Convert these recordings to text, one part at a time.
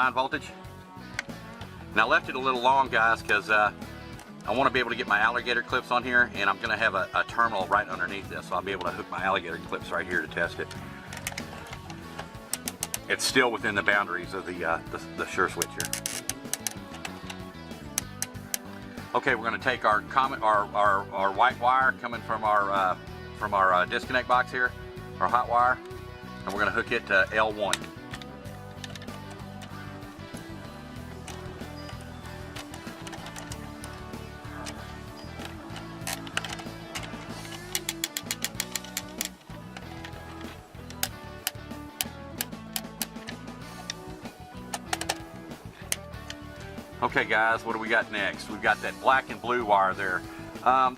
line voltage. And I left it a little long, guys, because I want to be able to get my alligator clips on here, and I'm going to have a terminal right underneath this, so I'll be able to hook my alligator clips right here to test it. It's still within the boundaries of the sure switch here. Okay, we're going to take our white wire coming from our disconnect box here, our hot wire, and we're going to hook it to L1. Okay guys, what do we got next? We've got that black and blue wire there.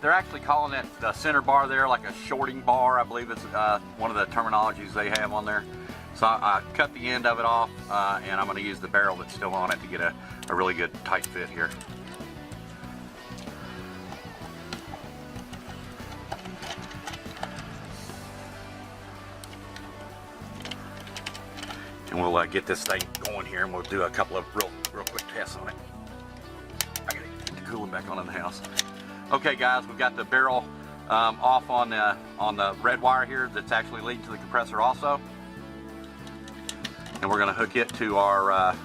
They're actually calling it the center bar there, like a shorting bar. I believe it's one of the terminologies they have on there. So I cut the end of it off, and I'm going to use the barrel that's still on it to get a really good tight fit here. And we'll get this thing going here, and we'll do a couple of real quick tests on it. I gotta get the coolant back on in the house. Okay guys, we've got the barrel off on the red wire here that's actually leading to the compressor also. And we're gonna hook it to our, I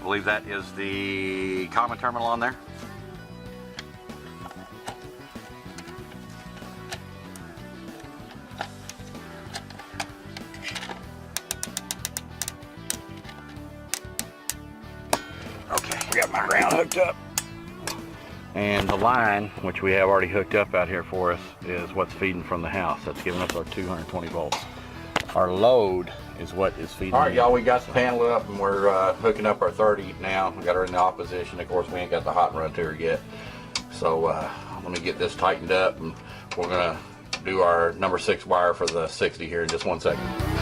believe that is the common terminal on there. Okay, we got my ground hooked up. And the line, which we have already hooked up out here for us, is what's feeding from the house. That's giving us our 220 volts. Our load is what is feeding. All right, y'all, we got the panel up and we're hooking up our 30 now. We got her in the opposition. Of course, we ain't got the hot run to her yet. So let me get this tightened up, and we're gonna do our number 6 wire for the 60 here in just 1 second.